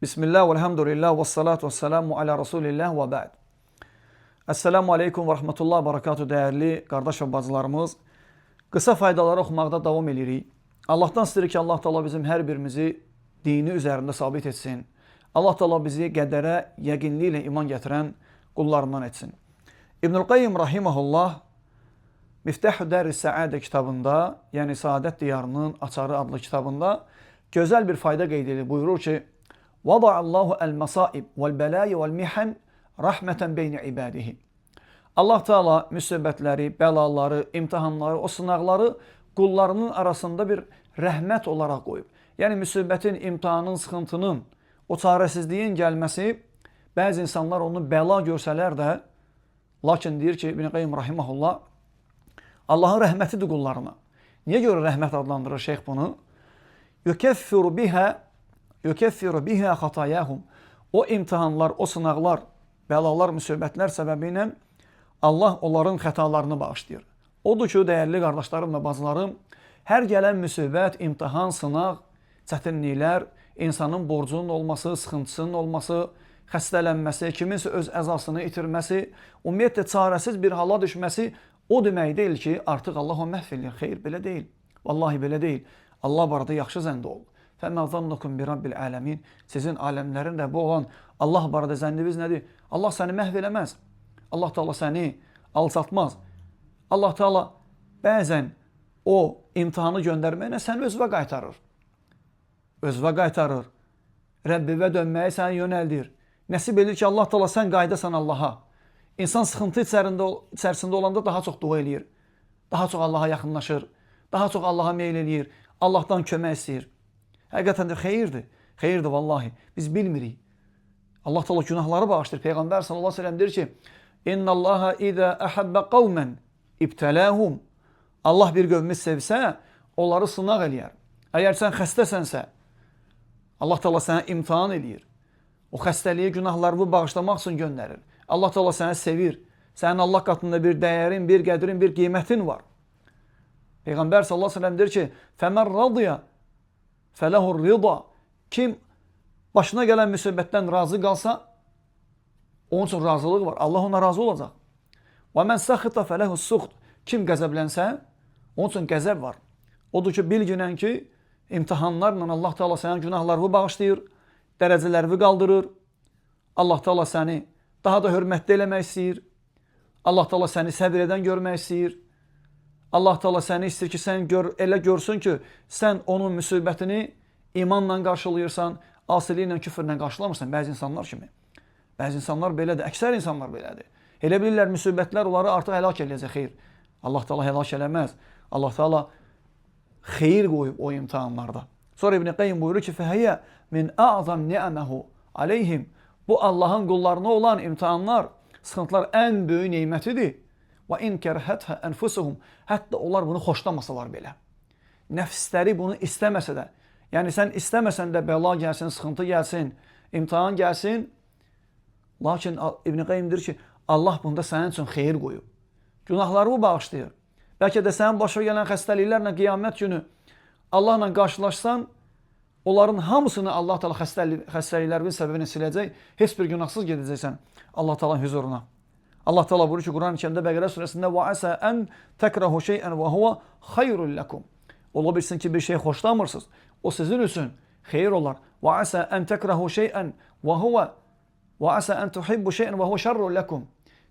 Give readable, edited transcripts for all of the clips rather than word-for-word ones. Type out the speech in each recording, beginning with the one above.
Bismillah, velhamdülillah, və salatu və selamu alə Rasulillah və bə'd. Əssəlamu aleykum və rəhmətullah, barakatuhu, dəyərli qardaş və bacılarımız. Qısa faydaları oxumaqda davam edirik. Allahdan istəyirik ki, Allah Teala bizim hər birimizi dini üzərində sabit etsin. Allah Teala bizi qədərə yəqinliklə iman gətirən qullarından etsin. İbnül Qayyim rahiməhullah Miftəh-ü Dəris-Səadə kitabında, yəni Saadət Diyarının Açarı adlı kitabında gözəl bir fayda qeyd edir. Buyurur ki, Vada'allahu el-masaib vel-bəlai vel-mihan rahmeten beyni ibadihi. Allah Teala müsibətləri, bəlaları, imtihanları, o sınaqları qullarının arasında bir rəhmət olaraq qoyub. Yəni müsibətin, imtihanın, sıxıntının, o çarəsizliyin gəlməsi, bəzi insanlar onu bəla görsələr də, lakin deyir ki, İbn Qayyim rahiməhullah, Allahın rəhmətidir qullarına. Niyə görə rəhmət adlandırır şeyx bunu? Yukeffiru biha xatayahum. O imtihanlar, o sınaqlar, bəlalar, müsibətlər səbəbi ilə Allah onların xətalarını bağışlayır. Odur ki, dəyərli qardaşlarım və bacılarım, hər gələn müsibət, imtihan, sınaq, çətinliklər, insanın borcunun olması, sıxıntısının olması, xəstələnməsi, kiminsə öz əzasını itirməsi, ümumiyyətlə çarəsiz bir hala düşməsi o demək deyil ki, artıq Allah o məhv edir. Xeyr, belə deyil. Vallahi belə deyil. Allah barədə yaxşı zəndə ol. فَمَا ظَنُّكُمْ بِرَبِّ الْعَالَمِينَ. Sizin aləmlərin Rəbbi olan Allah barədə zənniniz nədir? Allah səni məhv eləməz. Allah Teala səni alçatmaz. Allah Teala bəzən o imtihanı göndərməklə səni özünə qaytarır. Özünə qaytarır. Rəbbivə dönməyi səni yönəldir. Nəsib edir ki, Allah Teala sən qaydasan Allaha. İnsan sıxıntı içərisində olanda daha çox dua eləyir. Daha çox Allaha yaxınlaşır. Daha çox Allaha meyl eləyir. Allahdan kömək istəyir. Həqiqətən də xeyirdir. Xeyirdir vallahi. Biz bilmirik. Allah Teala günahları bağışlayır. Peyğəmbər sallallahu əleyhi və səlləm deyir ki: "İnnallaha iza ahabba qauman ibtalahum." Allah bir qövmü sevsə, onları sınaq eləyər. Əgər sən xəstəsənsə, Allah Teala səni imtahan eləyir. O xəstəliyi, günahlarını bağışlamaq üçün göndərir. Allah Teala səni sevir. Sənin Allah qatında bir dəyərin, bir qədrin, bir qiymətin var. Peyğəmbər sallallahu əleyhi və səlləm deyir ki: "Fəmən radiya fələhur rida." Kim başına gələn müsibətdən razı qalsa, onun üçün razılıq var. Allah ona razı olacaq. Və mən səxita fələhus suxt. Kim qəzəblənsə, onun üçün qəzəb var. Odur ki, bilginən ki, imtihanlarla Allah Teala sənin günahlarını bağışlayır, dərəcələri qaldırır. Allah Teala səni daha da hörmətli eləmək istəyir. Allah Teala səni səbir edən görmək istəyir. Allah Teala səni istəyir ki, sən elə görsün ki, sən onun müsibətini imanla qarşılayırsan, asiliklə, küfrlə qarşılamırsan. Bəzi insanlar kimi. Bəzi insanlar belədir, əksər insanlar belədir. Elə bilirlər, müsibətlər onları artıq həlak eləyəcək, xeyr. Allah Teala həlak eləməz. Allah Teala xeyir qoyub o imtihanlarda. Sonra İbn Qayyim buyurur ki, فَهَيَّ مِنْ أَعْظَمْ نِعَمَهُ عَلَيْهِمْ. Bu Allahın qullarına olan imtihanlar, sıxıntılar ən böyük neymətidir. وَاِنْ كَرْهَتْهَا أَنْفُسُهُمْ. Hətta onlar bunu xoşlamasalar belə. Nəfsləri bunu istəməsə də, yəni sən istəməsən də bəla gəlsin, sıxıntı gəlsin, imtihan gəlsin. Lakin İbn Qayyim deyir ki, Allah bunda sənin üçün xeyir qoyub. Günahlarını bağışlayır. Bəlkə də sənin başa gələn xəstəliklərlə qiyamət günü Allahla qarşılaşsan, onların hamısını Allah Teala xəstəliklərin səbəbini siləcək, heç bir günahsız gedəcəksən Allah Teala'nın huzuruna. Allah Teala buyurur ki, Quran-ı Kərimdə Bəqərə surəsində وَعَسَى أَنْ تَكْرَهُ شَيْئًا وَهُوَ خَيْرٌ لَكُمْ. Ola bilsin ki, bir şey xoşlamırsınız. O sizin üçün xeyir olar. وَعَسَى أَنْ تَكْرَهُ شَيْئًا وَعَسَى أَنْ تُحِبُّ شَيْئًا وَهُوَ شَرٌ لَكُمْ.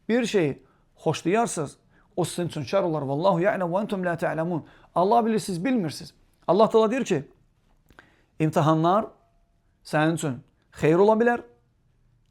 Bir şeyi xoşlayarsınız, o sizin üçün şər olar. وَاللّٰهُ يَعْلَمُ وَاَنْتُمْ لَا تَعْلَمُونَ. Allah bilir, siz bilmirsiniz. Allah Teala deyir ki, imtihanlar sənin üçün xeyir ola bilər,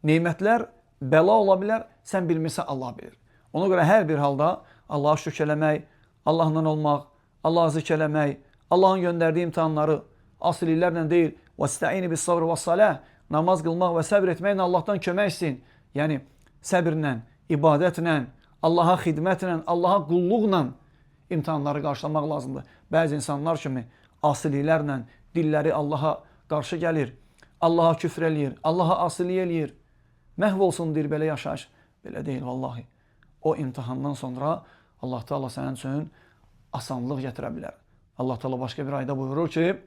neymətlər, bəla ola bilər, sən bilmirsən, Allah bilir. Ona görə hər bir halda Allah'a şükür eləmək, Allahla olmaq, Allah'ı zikr eləmək, Allah'ın göndərdiyi imtihanları asiliklərlə deyil, وَاسْتَعِينِ بِالصَّبْرِ وَالصَّلَاةِ. Namaz qılmaq və səbr etməklə Allah'tan kömək istəyin. Yəni, səbirlə, ibadətlə, Allah'a xidmətlə, Allah'a qulluqla imtihanları qarşılamaq lazımdır. Bəzi insanlar kimi asiliklərlə dilləri Allah'a qarşı gəlir, Allah'a küfr eləyir, Allah'a asilik eləyir. Məhv olsun deyir belə yaşayış. Belə deyil vallahi. O imtihandan sonra Allah Teala sənin üçün asanlıq gətirə bilər. Allah Teala başqa bir ayda buyurur ki: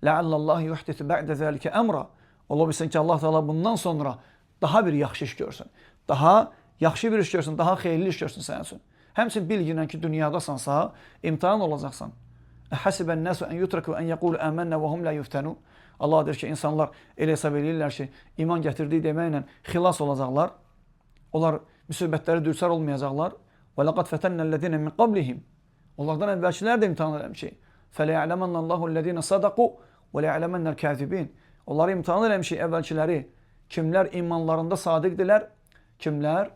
"La'allallahu yuhdithu ba'da zalika amra." Ola bilsin ki, Allah Teala bundan sonra daha bir yaxşı iş görsün. Daha yaxşı bir iş görsün, daha xeyirli iş görsün sənin üçün. Həmçinin bilginən ki, dünyadasansa, imtihan olacaqsan. Həsibən nəsu ən yutraku ən yəqulu əmənnə və hum la yuftanu. Allah deyir ki, insanlar elə hesab edirlər ki, iman gətirdiyi deməklə xilas olacaqlar. Onlar müsibətləri düçar olmayacaqlar. Və laqad fətənnəl-ləzīne min qablihim. Onlardan əvvəlkilər də imtihan eləmişik. Fələyələmənnəllahu ləzīne sadaqu və ləyələmənnəl-kəzibin. Onları imtihan eləmişik əvvəlkiləri. Kimlər imanlarında sadiqdilər, kimlər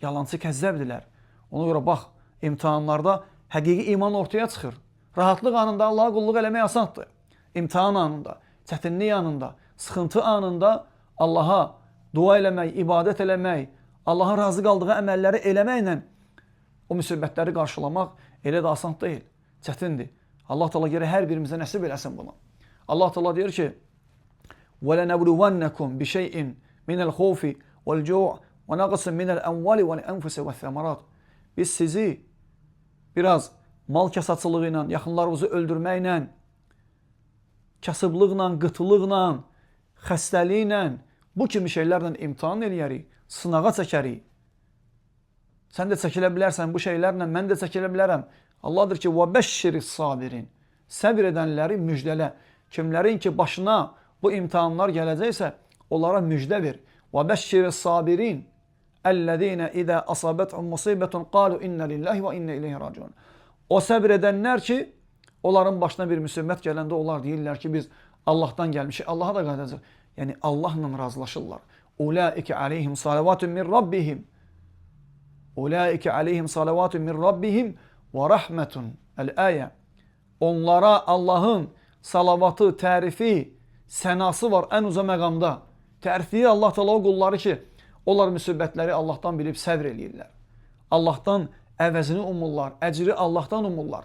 yalancı kəzzəbdilər. Ona görə bax, imtihanlarda həqiqi iman ortaya çıxır. Rahatlıq anında Allaha qulluq eləmək asandır. İmtihan anında, çətinlik anında, sıxıntı anında Allaha dua eləmək, ibadət eləmək, Allahın razı qaldığı əməlləri eləməklə o müsibətləri qarşılamaq elə də asan deyil, çətindir. Allah Teala gərək hər birimizə nəsib eləsin bunu. Allah Teala deyir ki: وَلَنَبْلُوَنَّكُمْ بِشَيْءٍ مِنَ الْخَوْفِ وَالْجُوعِ وَنَقْصٍ مِنَ الْأَمْوَالِ وَالْأَنْفُسِ وَالثَّمَرَاتِ. Biz sizi biraz mal kəsatçılığı ilə, yaxınlarımızı öldürməklə, kasıblıqla, qıtlıqla, xəstəliklə, bu kimi şeylərlə imtihan eləyərik, sınağa çəkərik. Sən də çəkilə bilərsən bu şeylərlə, mən də çəkilə bilərəm. Allah deyir ki, وَبَشِّرِ الصَّابِرِينَ. Səbir edənləri müjdələ. Kimlərin ki, başına bu imtihanlar gələcəksə, onlara müjdə ver. وَبَشِّرِ الصَّابِرِينَ اَلَّذ۪ينَ اِذَا أَصَابَتْهُمْ مُصِيبَةٌ قَالُوا اِنَّ لِلّٰهِ وَاِنَّ اِلَيْهِ رَاجِعُونَ. O səbir edənlər ki, onların başına bir müsibət gələndə onlar deyirlər ki, biz Allahdan gəlmişik, Allaha da qayıdacaq. Yəni Allahla razılaşırlar. Ulaike aleyhim salavatun min rabbihim. Ulaike aleyhim salavatun min rabbihim və rahmetun. El-ayə. Onlara Allahın salavatı, tərifi, sənası var ən uca məqamda. Tərifliyi Allah Teala o qulları ki, onlar müsibətləri Allahdan bilib səbr eləyirlər. Allahdan əvəzini umurlar, əcri Allahdan umurlar.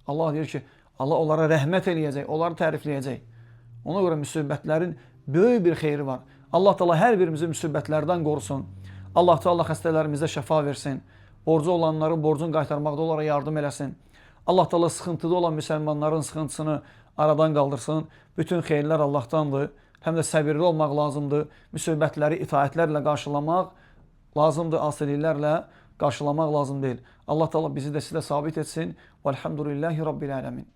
Allah deyir ki, Allah onlara rəhmət eləyəcək, onları tərifləyəcək. Ona görə müsibətlərin böyük bir xeyri var. Allah Teala hər birimizi müsibətlərdən qorusun. Allah Teala xəstələrimizə şəfa versin. Borcu olanların borcunu qaytarmaqda onlara yardım eləsin. Allah Teala sıxıntıda olan müsəlmanların sıxıntısını aradan qaldırsın. Bütün xeyirlər Allahdandır. Həm də səbirli olmaq lazımdır. Müsibətləri itaətlərlə qarşılamaq lazımdır, asiliklərlə qarşılamaq lazım deyil. Allah Teala bizi də sizə sabit etsin. Velhamdülillahi Rabbil ələmin.